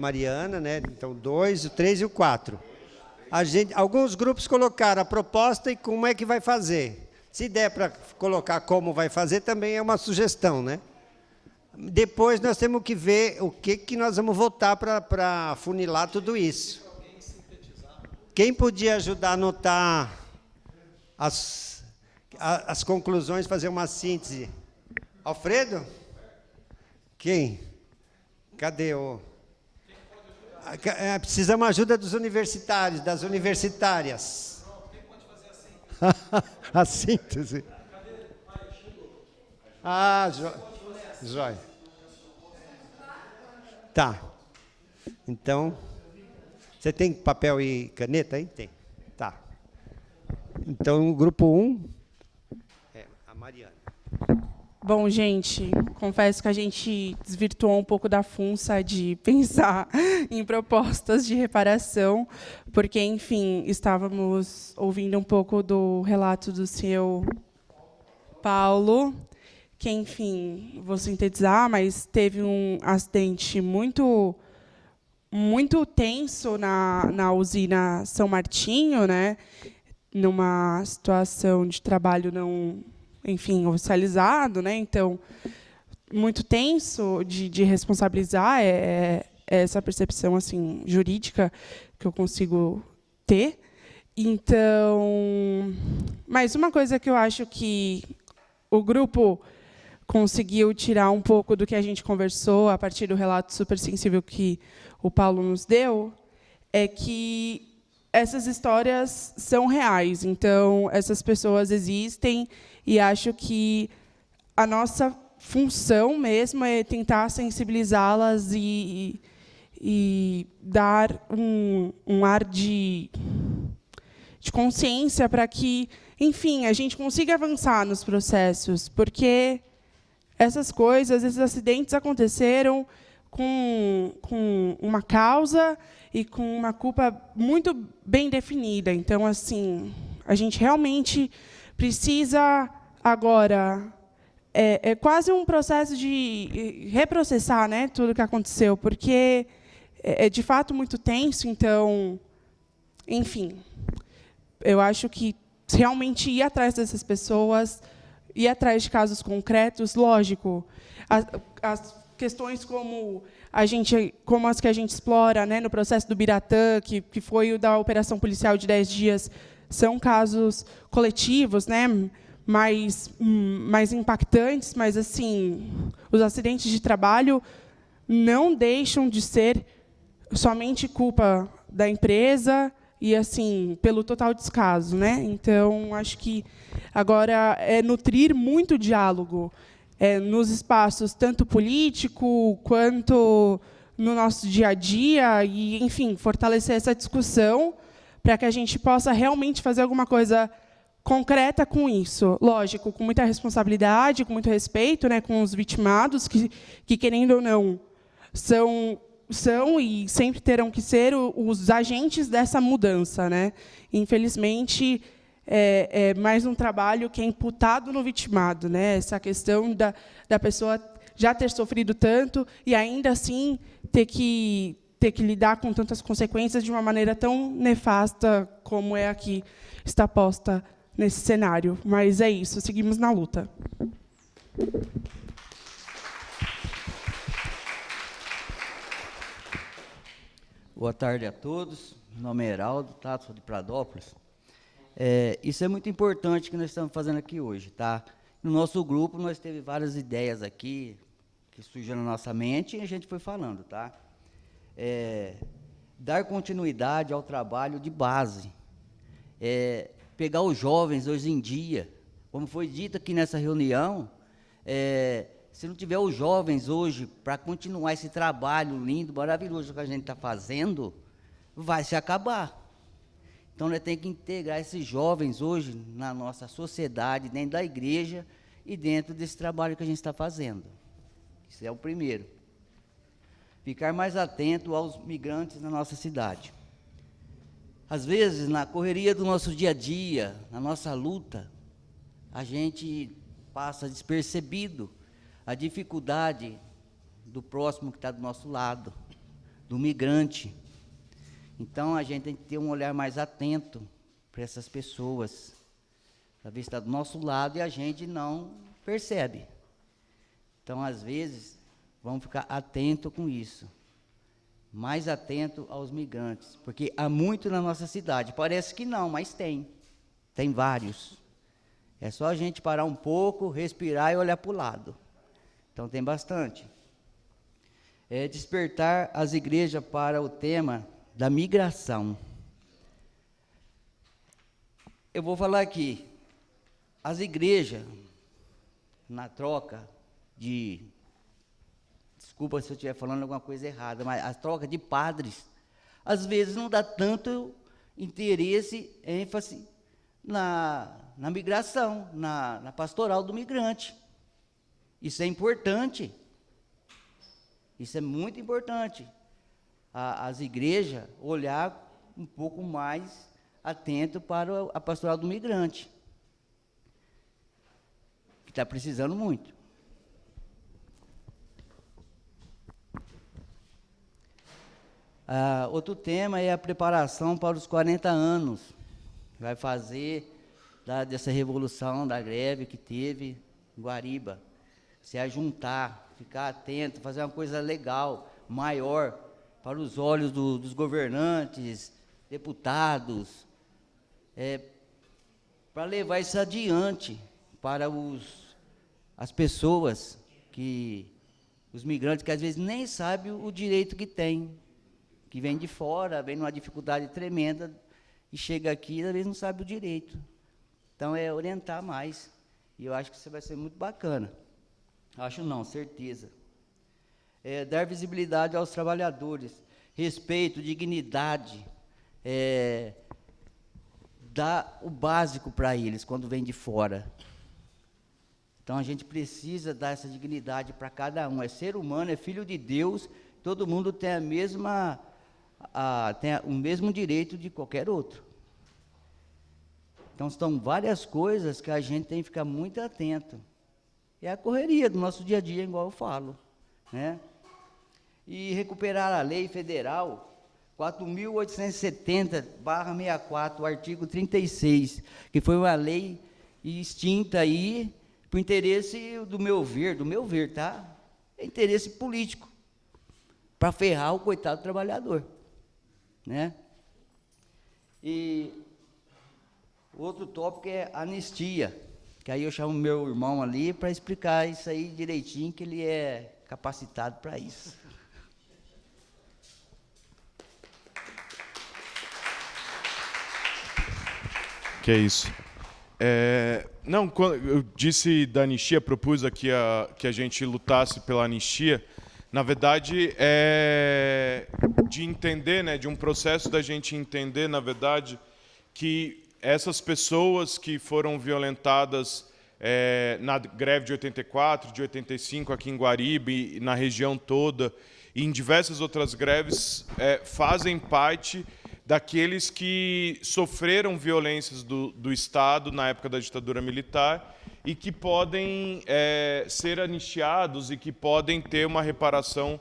Mariana, né? Então, 2, o 3 e o 4. Alguns grupos colocaram a proposta e como é que vai fazer. Se der para colocar como vai fazer, também é uma sugestão, né? Depois nós temos que ver o que nós vamos votar para funilar tudo isso. Quem podia ajudar a anotar as conclusões, fazer uma síntese? Alfredo? Quem? Cadê o... Precisamos ajuda dos universitários, das universitárias. Quem pode fazer a síntese? Ah, joia. Tá. Então, você tem papel e caneta aí? Tem. Tá. Então, o grupo 1 é a Mariana. Bom, gente, confesso que a gente desvirtuou um pouco da função de pensar em propostas de reparação, porque, enfim, estávamos ouvindo um pouco do relato do seu Paulo, que, enfim, vou sintetizar, mas teve um acidente muito tenso na usina São Martinho, né? Numa situação de trabalho não, enfim, oficializado, né? Então, muito tenso de responsabilizar, essa percepção assim jurídica que eu consigo ter. Então, mas uma coisa que eu acho que o grupo conseguiu tirar um pouco do que a gente conversou a partir do relato super sensível que o Paulo nos deu, é que essas histórias são reais. Então, essas pessoas existem e acho que a nossa função mesmo é tentar sensibilizá-las e dar um ar de consciência para que, enfim, a gente consiga avançar nos processos, porque essas coisas, esses acidentes aconteceram com uma causa e com uma culpa muito bem definida. Então, assim, a gente realmente precisa agora... É quase um processo de reprocessar, né, tudo o que aconteceu, porque é de fato muito tenso. Então, enfim, eu acho que realmente ir atrás dessas pessoas, ir atrás de casos concretos, lógico, as questões como as que a gente explora, né, no processo do Biratã, que foi o da operação policial de 10 dias, são casos coletivos, né, mais impactantes, mas assim, os acidentes de trabalho não deixam de ser somente culpa da empresa e assim pelo total descaso, né? Então, acho que agora é nutrir muito diálogo nos espaços tanto político quanto no nosso dia a dia e, enfim, fortalecer essa discussão para que a gente possa realmente fazer alguma coisa concreta com isso. Lógico, com muita responsabilidade, com muito respeito, né, com os vitimados, que querendo ou não, são e sempre terão que ser os agentes dessa mudança, né? Infelizmente, é mais um trabalho que é imputado no vitimado, né? Essa questão da pessoa já ter sofrido tanto e, ainda assim, ter que lidar com tantas consequências de uma maneira tão nefasta como é a que está posta nesse cenário. Mas é isso, seguimos na luta. Boa tarde a todos. Meu nome é Heraldo, tá? Sou de Pradópolis. Isso é muito importante que nós estamos fazendo aqui hoje, tá? No nosso grupo, nós teve várias ideias aqui que surgiram na nossa mente e a gente foi falando, tá? Dar continuidade ao trabalho de base. Pegar os jovens hoje em dia, como foi dito aqui nessa reunião, se não tiver os jovens hoje para continuar esse trabalho lindo, maravilhoso que a gente está fazendo, vai se acabar. Então, nós temos que integrar esses jovens hoje na nossa sociedade, dentro da igreja e dentro desse trabalho que a gente está fazendo. Isso é o primeiro. Ficar mais atento aos migrantes na nossa cidade. Às vezes, na correria do nosso dia a dia, na nossa luta, a gente passa despercebido a dificuldade do próximo que está do nosso lado, do migrante. Então, a gente tem que ter um olhar mais atento para essas pessoas, para ver se está do nosso lado e a gente não percebe. Então, às vezes, vamos ficar atento com isso, mais atento aos migrantes, porque há muito na nossa cidade. Parece que não, mas tem vários. É só a gente parar um pouco, respirar e olhar para o lado. Então, tem bastante. Despertar as igrejas para o tema da migração. Eu vou falar aqui, as igrejas, na troca de, desculpa se eu estiver falando alguma coisa errada, mas a troca de padres, às vezes não dá tanto interesse, ênfase na migração, na pastoral do migrante. Isso é importante, isso é muito importante. As igrejas olhar um pouco mais atento para a pastoral do migrante, que está precisando muito. Outro tema é a preparação para os 40 anos, que vai fazer dessa revolução, da greve que teve em Guariba, se ajuntar, ficar atento, fazer uma coisa legal, maior, para os olhos dos governantes, deputados, para levar isso adiante para as pessoas, os migrantes que às vezes nem sabem o direito que tem, que vem de fora, vem numa dificuldade tremenda e chega aqui e às vezes não sabe o direito. Então, é orientar mais. E eu acho que isso vai ser muito bacana. Acho não, certeza. Dar visibilidade aos trabalhadores, respeito, dignidade, dar o básico para eles quando vem de fora. Então, a gente precisa dar essa dignidade para cada um. É ser humano, é filho de Deus, todo mundo tem tem o mesmo direito de qualquer outro. Então, são várias coisas que a gente tem que ficar muito atento. É a correria do nosso dia a dia, igual eu falo, né? E recuperar a lei federal 4.870/64, o artigo 36, que foi uma lei extinta aí, por interesse do meu ver, tá? É interesse político, para ferrar o coitado trabalhador, né? E outro tópico é anistia, que aí eu chamo meu irmão ali para explicar isso aí direitinho, que ele é capacitado para isso. Que é isso. Não, quando eu disse da anistia, propus aqui que a gente lutasse pela anistia, na verdade, de entender, né, de um processo da gente entender, na verdade, que essas pessoas que foram violentadas na greve de 84, de 85, aqui em Guariba, e na região toda, e em diversas outras greves, fazem parte daqueles que sofreram violências do Estado na época da ditadura militar e que podem ser anistiados e que podem ter uma reparação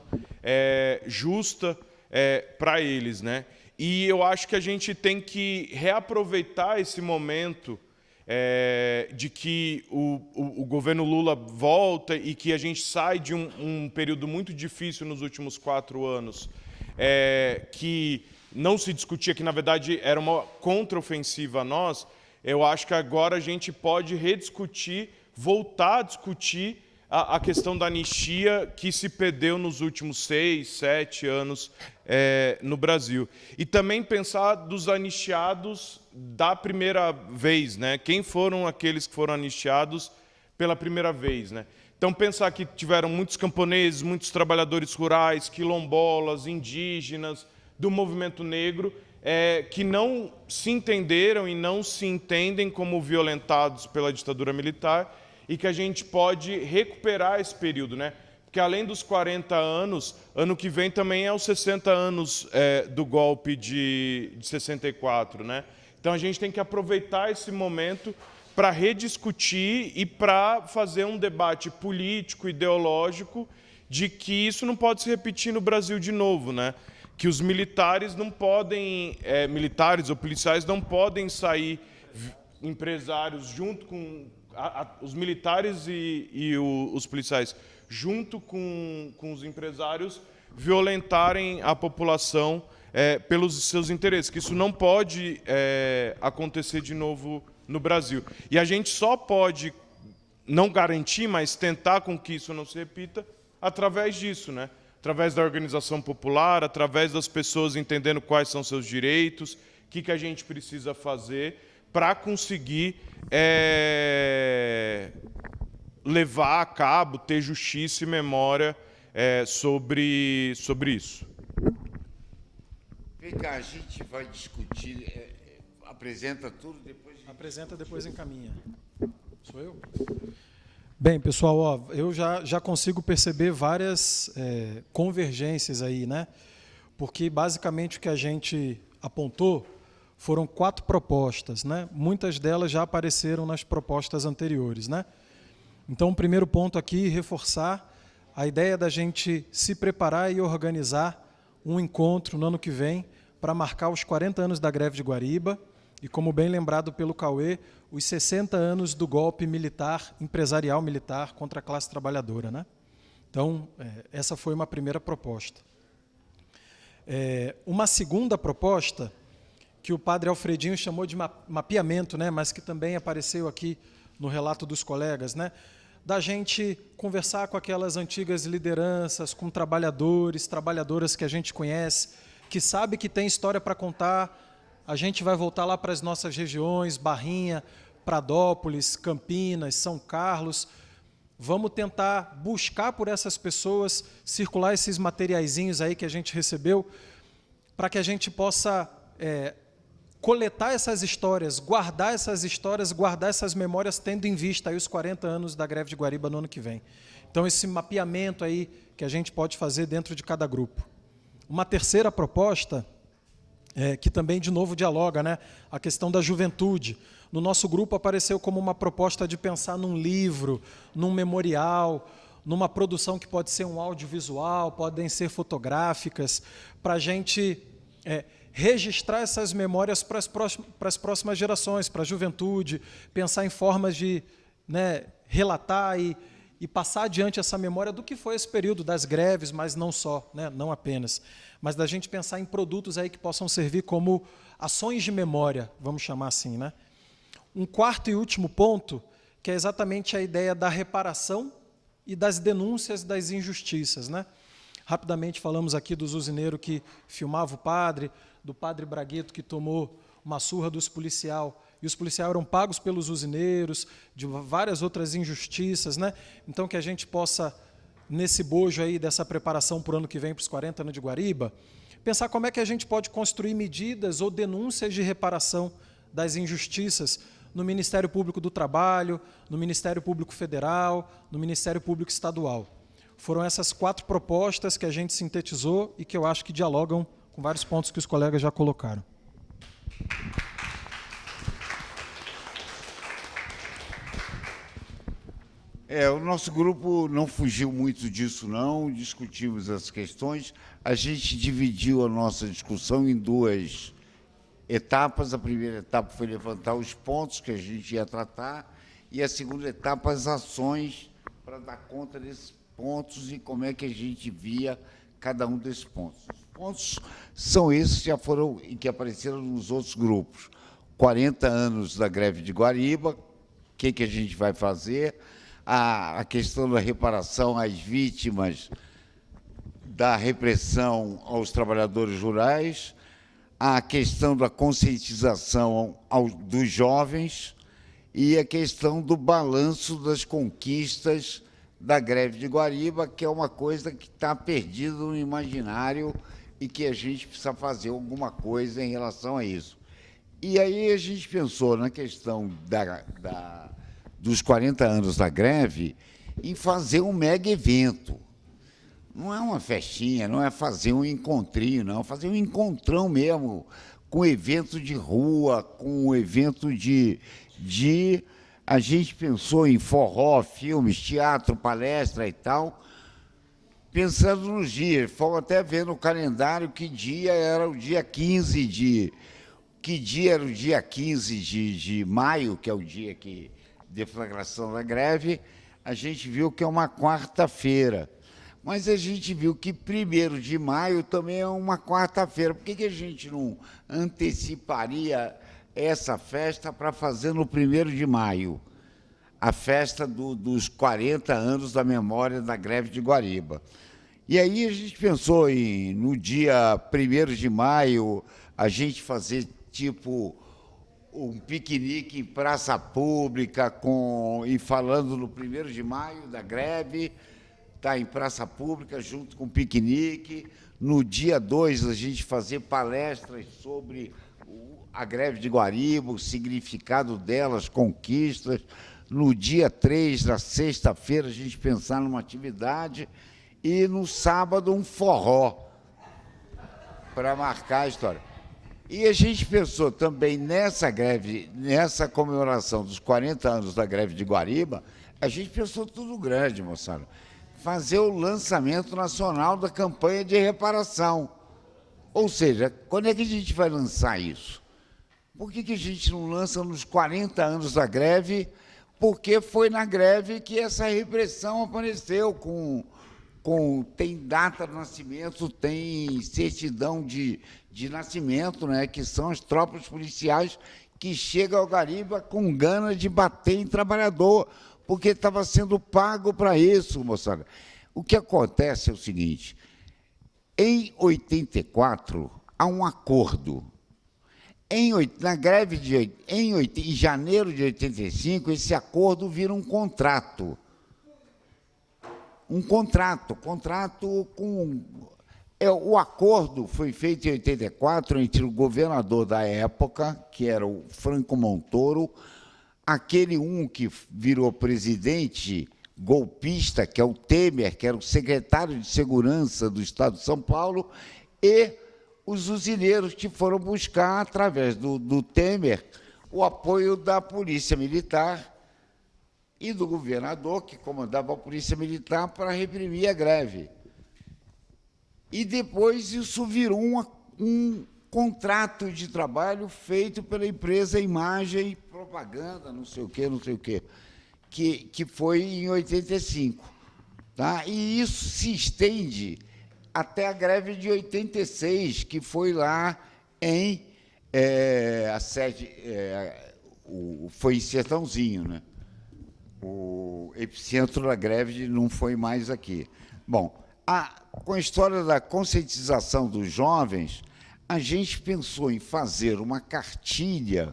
justa para eles, né? E eu acho que a gente tem que reaproveitar esse momento de que o governo Lula volta e que a gente sai de um período muito difícil nos últimos 4 anos, que não se discutia, que na verdade era uma contraofensiva a nós. Eu acho que agora a gente pode rediscutir, voltar a discutir a questão da anistia que se perdeu nos últimos 6, 7 anos no Brasil. E também pensar dos anistiados da primeira vez, né? Quem foram aqueles que foram anistiados pela primeira vez, né? Então, pensar que tiveram muitos camponeses, muitos trabalhadores rurais, quilombolas, indígenas, do movimento negro, que não se entenderam e não se entendem como violentados pela ditadura militar, e que a gente pode recuperar esse período, né? Porque além dos 40 anos, ano que vem também é os 60 anos do golpe de 64, né? Então a gente tem que aproveitar esse momento para rediscutir e para fazer um debate político, ideológico, de que isso não pode se repetir no Brasil de novo, né? que os militares não podem, militares ou policiais não podem sair, empresários junto com os militares e os policiais junto com os empresários violentarem a população pelos seus interesses, que isso não pode acontecer de novo no Brasil. E a gente só pode não garantir, mas tentar com que isso não se repita através disso, né? Através da organização popular, através das pessoas entendendo quais são seus direitos, o que a gente precisa fazer para conseguir levar a cabo, ter justiça e memória sobre isso. Vem cá, a gente vai discutir, apresenta tudo, depois... Apresenta, depois encaminha. Sou eu? Bem, pessoal, ó, eu já consigo perceber várias convergências aí, né? Porque, basicamente, o que a gente apontou foram 4 propostas, né? Muitas delas já apareceram nas propostas anteriores, né? Então, o primeiro ponto aqui, reforçar a ideia da gente se preparar e organizar um encontro no ano que vem para marcar os 40 anos da greve de Guariba e, como bem lembrado pelo Cauê, os 60 anos do golpe militar, empresarial militar contra a classe trabalhadora, né? Então, essa foi uma primeira proposta. Uma segunda proposta, que o padre Alfredinho chamou de mapeamento, né? Mas que também apareceu aqui no relato dos colegas, né? Da gente conversar com aquelas antigas lideranças, com trabalhadores, trabalhadoras que a gente conhece, que sabe que tem história para contar. A gente vai voltar lá para as nossas regiões, Barrinha, Pradópolis, Campinas, São Carlos. Vamos tentar buscar por essas pessoas, circular esses materiaizinhos aí que a gente recebeu, para que a gente possa coletar essas histórias, guardar essas memórias, tendo em vista aí os 40 anos da greve de Guariba no ano que vem. Então, esse mapeamento aí que a gente pode fazer dentro de cada grupo. Uma terceira proposta, que também, de novo, dialoga, né? A questão da juventude. No nosso grupo apareceu como uma proposta de pensar num livro, num memorial, numa produção que pode ser um audiovisual, podem ser fotográficas, para a gente registrar essas memórias para as próximas gerações, para a juventude, pensar em formas de, né, relatar e passar adiante essa memória do que foi esse período das greves, mas não só, né, não apenas, mas da gente pensar em produtos aí que possam servir como ações de memória, vamos chamar assim, né? Um quarto e último ponto, que é exatamente a ideia da reparação e das denúncias das injustiças, né? Rapidamente falamos aqui dos usineiros que filmava o padre, do padre Bragueto que tomou uma surra dos policiais, e os policiais eram pagos pelos usineiros, de várias outras injustiças, né? Então, que a gente possa, nesse bojo aí dessa preparação para o ano que vem, para os 40 anos de Guariba, pensar como é que a gente pode construir medidas ou denúncias de reparação das injustiças no Ministério Público do Trabalho, no Ministério Público Federal, no Ministério Público Estadual. Foram essas 4 propostas que a gente sintetizou e que eu acho que dialogam com vários pontos que os colegas já colocaram. O nosso grupo não fugiu muito disso, não. Discutimos as questões. A gente dividiu a nossa discussão em 2 etapas. A primeira etapa foi levantar os pontos que a gente ia tratar e a segunda etapa, as ações para dar conta desses pontos e como é que a gente via cada um desses pontos. Os pontos são esses que já foram e que apareceram nos outros grupos. 40 anos da greve de Guariba, o que a gente vai fazer? A questão da reparação às vítimas da repressão aos trabalhadores rurais, a questão da conscientização dos jovens e a questão do balanço das conquistas da greve de Guariba, que é uma coisa que está perdida no imaginário e que a gente precisa fazer alguma coisa em relação a isso. E aí a gente pensou na questão dos 40 anos da greve em fazer um mega evento. Não é uma festinha, não é fazer um encontrinho, não, fazer um encontrão mesmo, com evento de rua, com evento de... A gente pensou em forró, filmes, teatro, palestra e tal, pensando nos dias. Fomos até ver no calendário que dia era o dia 15 de... Que dia era o dia 15 de maio, que é o dia que deflagração da greve. A gente viu que é uma quarta-feira. Mas a gente viu que 1º de maio também é uma quarta-feira. Por que a gente não anteciparia essa festa para fazer no 1º de maio? A festa dos 40 anos da memória da greve de Guariba. E aí a gente pensou em, no dia 1º de maio, a gente fazer tipo um piquenique em praça pública e falando no 1º de maio da greve, tá em praça pública junto com o piquenique. No dia 2 a gente fazer palestras sobre a greve de Guariba, o significado delas, conquistas. No dia 3, na sexta-feira, a gente pensar numa atividade e no sábado um forró para marcar a história. E a gente pensou também nessa greve, nessa comemoração dos 40 anos da greve de Guariba, a gente pensou tudo grande, moçada. Fazer o lançamento nacional da campanha de reparação. Ou seja, quando é que a gente vai lançar isso? Por que a gente não lança nos 40 anos da greve? Porque foi na greve que essa repressão apareceu, tem data de nascimento, tem certidão de nascimento, né, que são as tropas policiais que chegam ao Guariba com gana de bater em trabalhador, porque estava sendo pago para isso, moçada. O que acontece é o seguinte, em 84, há um acordo. Na greve em janeiro de 85, esse acordo vira um contrato. O acordo foi feito em 84 entre o governador da época, que era o Franco Montoro, aquele que virou presidente golpista, que é o Temer, que era o secretário de Segurança do Estado de São Paulo, e os usineiros que foram buscar, através do Temer, o apoio da Polícia Militar e do governador, que comandava a Polícia Militar, para reprimir a greve. E depois isso virou um contrato de trabalho feito pela empresa Imagem e Propaganda, não sei o quê, que foi em 85. Tá? E isso se estende até a greve de 86, que foi lá em foi em Sertãozinho, né? O epicentro da greve não foi mais aqui. Bom, com a história da conscientização dos jovens, a gente pensou em fazer uma cartilha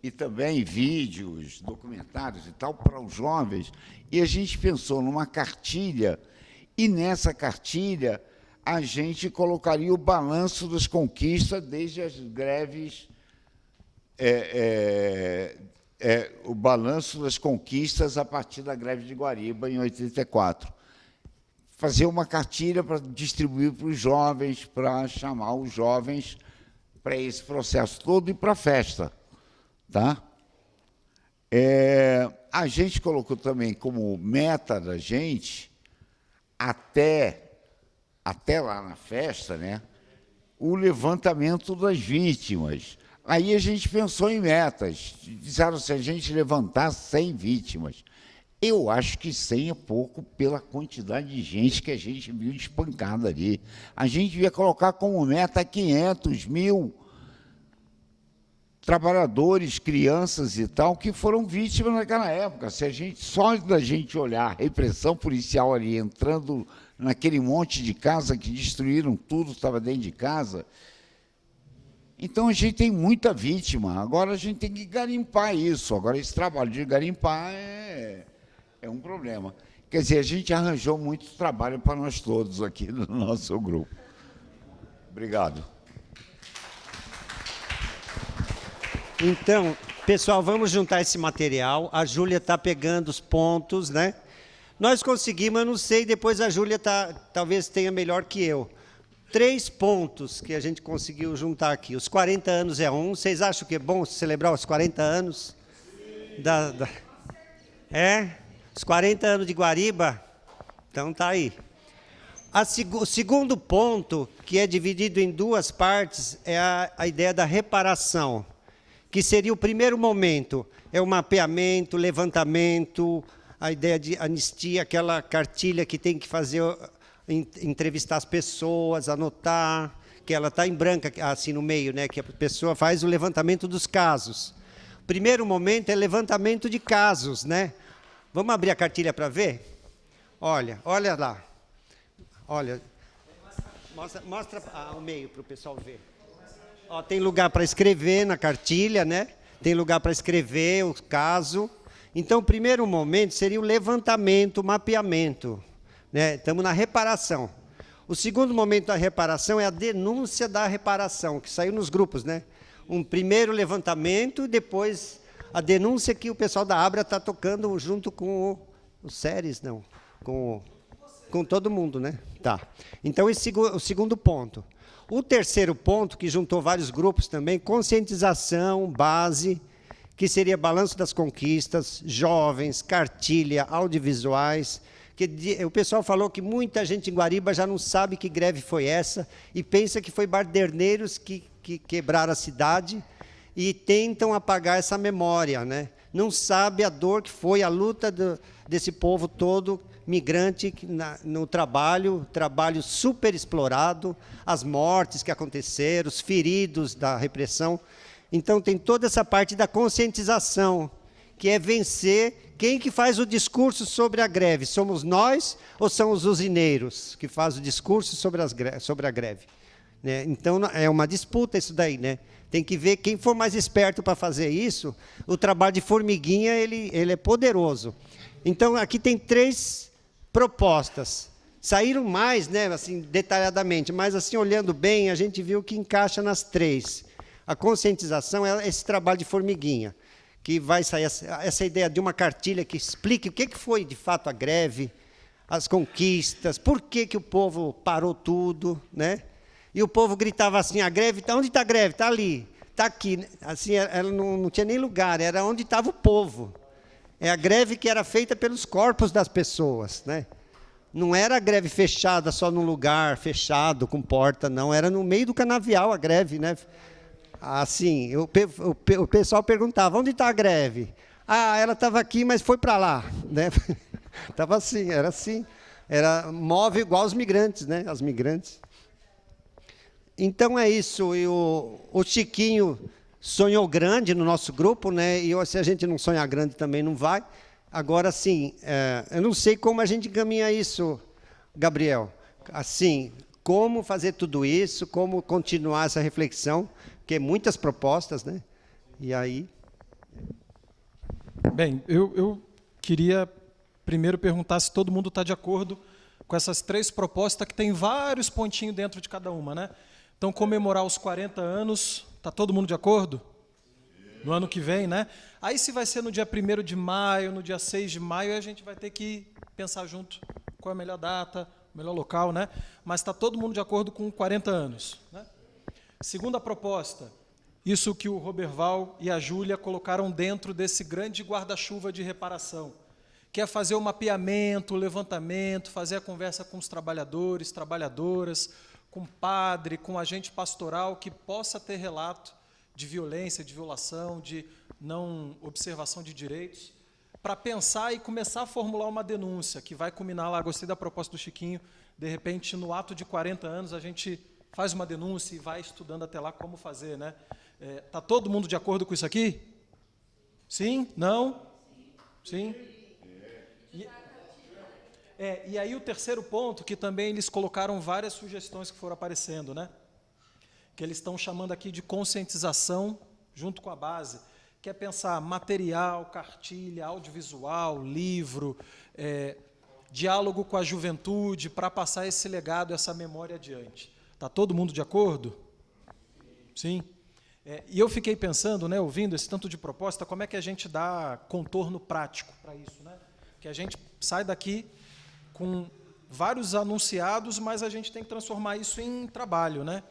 e também vídeos, documentários e tal para os jovens, e a gente pensou numa cartilha, e nessa cartilha a gente colocaria o balanço das conquistas desde as greves, o balanço das conquistas a partir da greve de Guariba, em 84. Fazer uma cartilha para distribuir para os jovens, para chamar os jovens para esse processo todo e para a festa. Tá? A gente colocou também como meta da gente, até lá na festa, né, o levantamento das vítimas. Aí a gente pensou em metas. Disseram, se a gente levantar 100 vítimas, eu acho que 100 é pouco pela quantidade de gente que a gente viu espancada ali. A gente devia colocar como meta 500, 1000 trabalhadores, crianças e tal, que foram vítimas naquela época. Se a gente, só da gente olhar a repressão policial ali, entrando naquele monte de casa que destruíram tudo, estava dentro de casa. Então, a gente tem muita vítima. Agora, a gente tem que garimpar isso. Agora, esse trabalho de garimpar é um problema. Quer dizer, a gente arranjou muito trabalho para nós todos aqui no nosso grupo. Obrigado. Então, pessoal, vamos juntar esse material. A Júlia está pegando os pontos, né? Nós conseguimos, eu não sei, depois a Júlia talvez tenha melhor que eu. 3 pontos que a gente conseguiu juntar aqui. Os 40 anos é um. Vocês acham que é bom celebrar os 40 anos? Os 40 anos de Guariba? Então, tá aí. O segundo ponto, que é dividido em duas partes, é a ideia da reparação, que seria o primeiro momento. É o mapeamento, levantamento, a ideia de anistia, aquela cartilha que tem que fazer, entrevistar as pessoas, anotar, que ela está em branca, assim no meio, né, que a pessoa faz o levantamento dos casos. O primeiro momento é levantamento de casos, né? Vamos abrir a cartilha para ver? Olha lá. Olha, mostra o meio para o pessoal ver. Ó, tem lugar para escrever na cartilha, né? Tem lugar para escrever o caso. Então, o primeiro momento seria o levantamento, o mapeamento, né? Estamos na reparação. O segundo momento da reparação é a denúncia da reparação, que saiu nos grupos, né? Um primeiro levantamento, depois a denúncia que o pessoal da Abra está tocando junto com o Séries, não, com todo mundo, né? Tá. Então, o segundo ponto. O terceiro ponto, que juntou vários grupos também, conscientização, base, que seria balanço das conquistas, jovens, cartilha, audiovisuais. Que o pessoal falou que muita gente em Guariba já não sabe que greve foi essa e pensa que foi baderneiros que quebraram a cidade e tentam apagar essa memória, né? Não sabe a dor que foi a luta desse povo todo, migrante no trabalho super explorado, as mortes que aconteceram, os feridos da repressão. Então, tem toda essa parte da conscientização, que é vencer. Quem que faz o discurso sobre a greve? Somos nós ou são os usineiros que fazem o discurso sobre a greve? Né? Então, é uma disputa isso daí, né? Tem que ver quem for mais esperto para fazer isso. O trabalho de formiguinha, ele é poderoso. Então, aqui tem 3 propostas. Saíram mais, né, assim, detalhadamente, mas, assim, olhando bem, a gente viu que encaixa nas 3. A conscientização é esse trabalho de formiguinha, que vai sair essa ideia de uma cartilha que explique o que foi, de fato, a greve, as conquistas, por que o povo parou tudo, né? E o povo gritava assim, a greve, onde está a greve? Está ali, está aqui. Assim, ela não tinha nem lugar, era onde estava o povo. É a greve que era feita pelos corpos das pessoas, né? Não era a greve fechada só num lugar fechado, com porta, não. Era no meio do canavial a greve, né? Assim, o pessoal perguntava, onde está a greve? Ah, ela estava aqui, mas foi para lá, né? Estava assim, era móvel igual os migrantes, né? As migrantes. Então é isso, e o Chiquinho sonhou grande no nosso grupo, né? E se a gente não sonhar grande também não vai. Agora, sim, eu não sei como a gente encaminha isso, Gabriel. Assim, como fazer tudo isso, como continuar essa reflexão, porque muitas propostas, né? E aí... Bem, eu queria primeiro perguntar se todo mundo está de acordo com essas 3 propostas, que tem vários pontinhos dentro de cada uma, né? Então, comemorar os 40 anos, está todo mundo de acordo? No ano que vem, né? Aí, se vai ser no dia 1º de maio, no dia 6 de maio, a gente vai ter que pensar junto qual é a melhor data, o melhor local, né? Mas está todo mundo de acordo com 40 anos, né? Segunda proposta, isso que o Roberval e a Júlia colocaram dentro desse grande guarda-chuva de reparação, que é fazer o mapeamento, o levantamento, fazer a conversa com os trabalhadores, trabalhadoras, com o padre, com o agente pastoral, que possa ter relato de violência, de violação, de não observação de direitos, para pensar e começar a formular uma denúncia, que vai culminar lá, gostei da proposta do Chiquinho, de repente, no ato de 40 anos, a gente faz uma denúncia e vai estudando até lá como fazer, né? Está todo mundo de acordo com isso aqui? Sim? Não? Sim? E aí o terceiro ponto, que também eles colocaram várias sugestões que foram aparecendo, né? Que eles estão chamando aqui de conscientização junto com a base, que é pensar material, cartilha, audiovisual, livro, diálogo com a juventude, para passar esse legado, essa memória adiante. Está todo mundo de acordo? Sim? E eu fiquei pensando, né, ouvindo esse tanto de proposta, como é que a gente dá contorno prático para isso, né? Que a gente sai daqui com vários anunciados, mas a gente tem que transformar isso em trabalho, né?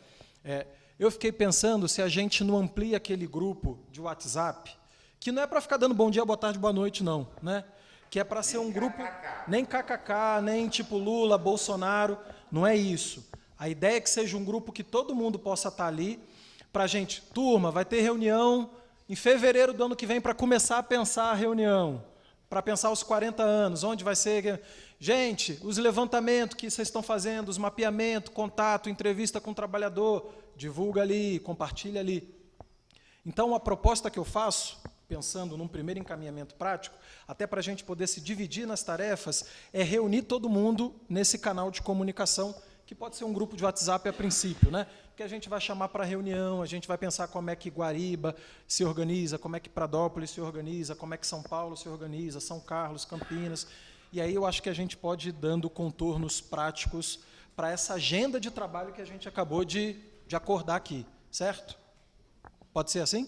Eu fiquei pensando se a gente não amplia aquele grupo de WhatsApp, que não é para ficar dando bom dia, boa tarde, boa noite, não, né? Que é para ser um grupo, nem kkk, nem tipo Lula, Bolsonaro, Não é isso. A ideia é que seja um grupo que todo mundo possa estar ali, para a gente, turma, vai ter reunião em fevereiro do ano que vem para começar a pensar a reunião, para pensar os 40 anos, onde vai ser... Gente, os levantamentos que vocês estão fazendo, os mapeamentos, contato, entrevista com o trabalhador, divulga ali, compartilha ali. Então, a proposta que eu faço, pensando num primeiro encaminhamento prático, até para a gente poder se dividir nas tarefas, é reunir todo mundo nesse canal de comunicação, que pode ser um grupo de WhatsApp a princípio, né? Que a gente vai chamar para reunião, a gente vai pensar como é que Guariba se organiza, como é que Pradópolis se organiza, como é que São Paulo se organiza, São Carlos, Campinas. E aí eu acho que a gente pode ir dando contornos práticos para essa agenda de trabalho que a gente acabou de acordar aqui, certo? Pode ser assim?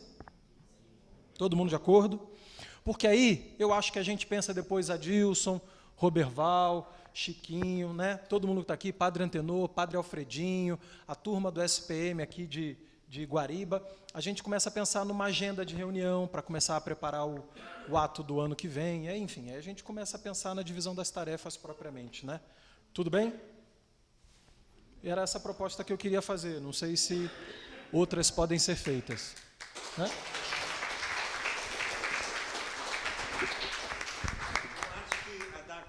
Todo mundo de acordo? Porque aí eu acho que a gente pensa depois Adilson, Roberval, Chiquinho, né? Todo mundo que está aqui, Padre Antenor, Padre Alfredinho, a turma do SPM aqui de Guariba, a gente começa a pensar numa agenda de reunião para começar a preparar o ato do ano que vem, enfim, aí a gente começa a pensar na divisão das tarefas propriamente, né? Tudo bem? Era essa a proposta que eu queria fazer, não sei se outras podem ser feitas, né?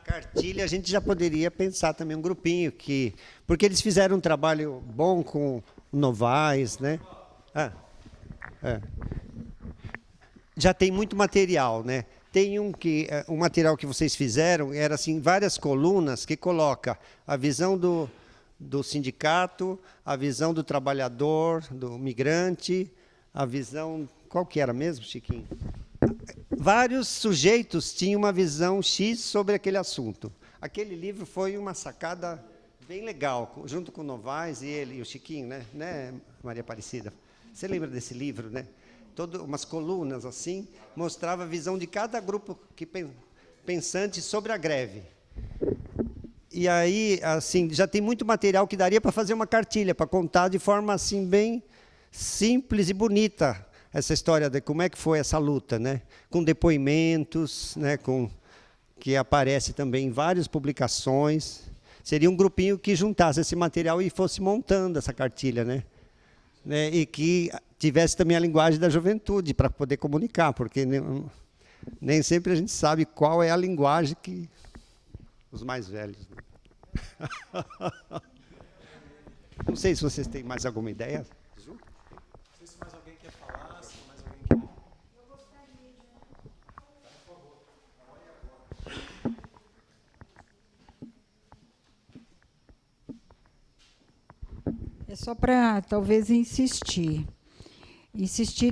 Cartilha, a gente já poderia pensar também um grupinho, porque eles fizeram um trabalho bom com Novaes, né? Já tem muito material, né? Tem um material que vocês fizeram, era assim, várias colunas que coloca a visão do sindicato, a visão do trabalhador, do migrante, a visão... Qual que era mesmo, Chiquinho? Vários sujeitos tinham uma visão X sobre aquele assunto. Aquele livro foi uma sacada bem legal, junto com o Novaes e ele e o Chiquinho, né, Maria Aparecida? Você lembra desse livro, né? Umas colunas assim, mostrava a visão de cada grupo pensante sobre a greve. E aí, assim, já tem muito material que daria para fazer uma cartilha, para contar de forma assim bem simples e bonita essa história de como é que foi essa luta, né? Com depoimentos, né? Que aparece também em várias publicações. Seria um grupinho que juntasse esse material e fosse montando essa cartilha, né? E que tivesse também a linguagem da juventude para poder comunicar, porque nem sempre a gente sabe qual é a linguagem que os mais velhos. Né? Não sei se vocês têm mais alguma ideia. É só para, talvez, insistir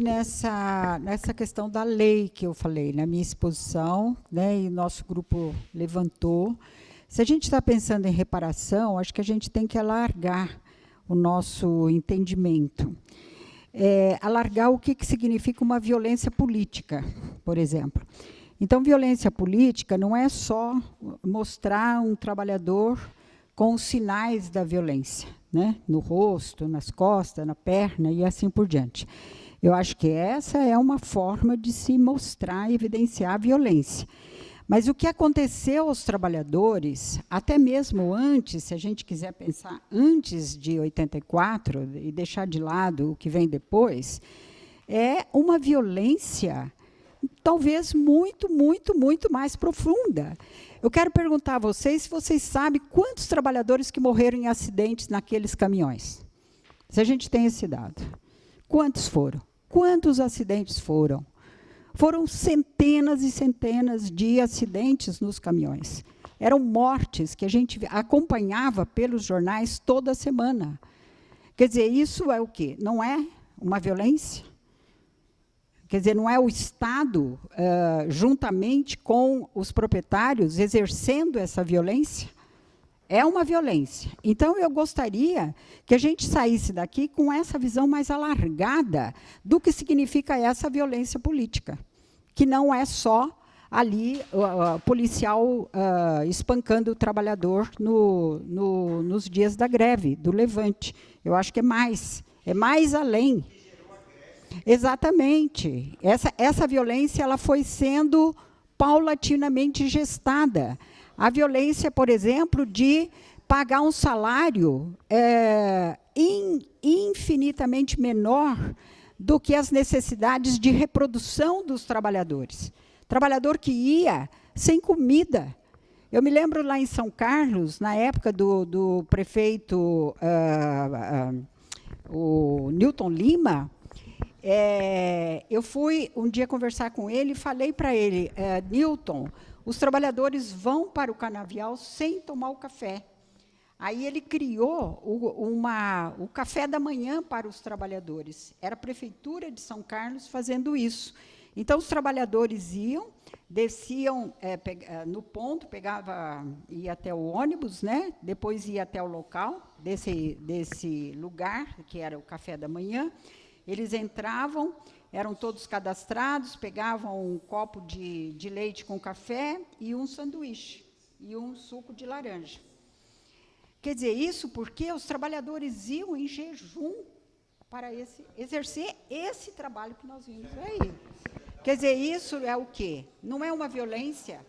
nessa questão da lei que eu falei, na minha exposição, né, e nosso grupo levantou. Se a gente está pensando em reparação, acho que a gente tem que alargar o nosso entendimento. Alargar o que significa uma violência política, por exemplo. Então, violência política não é só mostrar um trabalhador com os sinais da violência, né? No rosto, nas costas, na perna e assim por diante. Eu acho que essa é uma forma de se mostrar e evidenciar a violência. Mas o que aconteceu aos trabalhadores, até mesmo antes, se a gente quiser pensar antes de 84 e deixar de lado o que vem depois, é uma violência talvez muito, muito, muito mais profunda. Eu quero perguntar a vocês se vocês sabem quantos trabalhadores que morreram em acidentes naqueles caminhões. Se a gente tem esse dado. Quantos foram? Quantos acidentes foram? Foram centenas e centenas de acidentes nos caminhões. Eram mortes que a gente acompanhava pelos jornais toda semana. Quer dizer, isso é o quê? Não é uma violência? Quer dizer, não é o Estado, juntamente com os proprietários, exercendo essa violência? É uma violência. Então, eu gostaria que a gente saísse daqui com essa visão mais alargada do que significa essa violência política, que não é só ali policial espancando o trabalhador nos dias da greve, do levante. Eu acho que é mais além. Exatamente. Essa violência ela foi sendo paulatinamente gestada. A violência, por exemplo, de pagar um salário infinitamente menor do que as necessidades de reprodução dos trabalhadores. Trabalhador que ia sem comida. Eu me lembro lá em São Carlos, na época do prefeito o Newton Lima, eu fui um dia conversar com ele e falei para ele, Newton, os trabalhadores vão para o canavial sem tomar o café. Aí ele criou o café da manhã para os trabalhadores. Era a Prefeitura de São Carlos fazendo isso. Então, os trabalhadores iam, desciam no ponto, ia até o ônibus, né? Depois ia até o local desse lugar, que era o café da manhã. Eles entravam, eram todos cadastrados, pegavam um copo de leite com café e um sanduíche, e um suco de laranja. Quer dizer, isso porque os trabalhadores iam em jejum para exercer esse trabalho que nós vimos aí. Quer dizer, isso é o quê? Não é uma violência?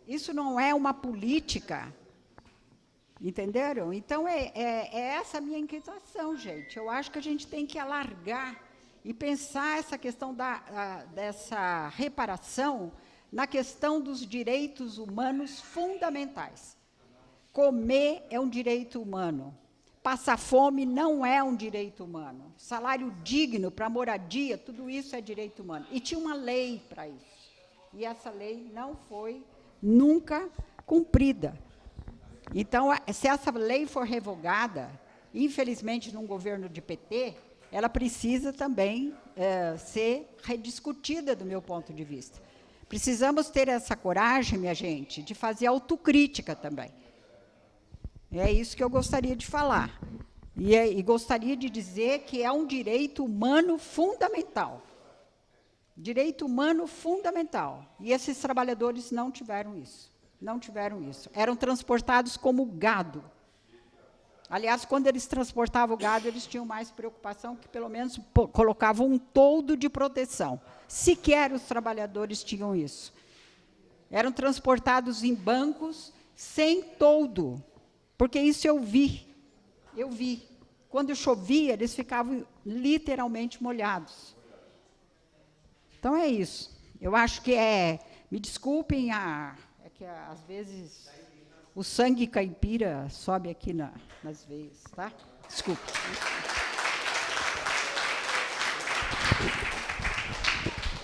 Isso não é uma política? Entenderam? Então, é essa a minha inquietação, gente. Eu acho que a gente tem que alargar e pensar essa questão dessa reparação na questão dos direitos humanos fundamentais. Comer é um direito humano. Passar fome não é um direito humano. Salário digno para moradia, tudo isso é direito humano. E tinha uma lei para isso. E essa lei não foi nunca cumprida. Então, se essa lei for revogada, infelizmente, num governo de PT, ela precisa também ser rediscutida, do meu ponto de vista. Precisamos ter essa coragem, minha gente, de fazer autocrítica também. É isso que eu gostaria de falar. E gostaria de dizer que é um direito humano fundamental. Direito humano fundamental. E esses trabalhadores não tiveram isso. Não tiveram isso. Eram transportados como gado. Aliás, quando eles transportavam o gado, eles tinham mais preocupação, que pelo menos colocavam um toldo de proteção. Sequer os trabalhadores tinham isso. Eram transportados em bancos sem toldo. Porque isso eu vi. Eu vi. Quando chovia, eles ficavam literalmente molhados. Então, é isso. Eu acho que me desculpem, é que às vezes o sangue caipira sobe aqui nas veias, tá? Desculpe.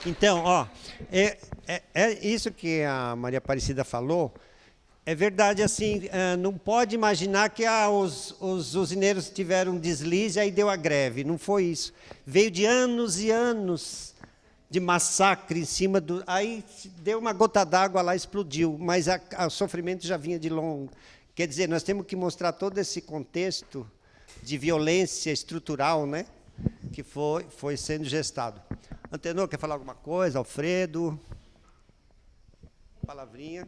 Então, é isso que a Maria Aparecida falou. É verdade, assim, não pode imaginar que os usineiros tiveram um deslize e aí deu a greve. Não foi isso. Veio de anos e anos de massacre em cima do... Aí deu uma gota d'água lá, explodiu, mas o sofrimento já vinha de longo. Quer dizer, nós temos que mostrar todo esse contexto de violência estrutural, né, que foi sendo gestado. Antenor, quer falar alguma coisa? Alfredo? Palavrinha.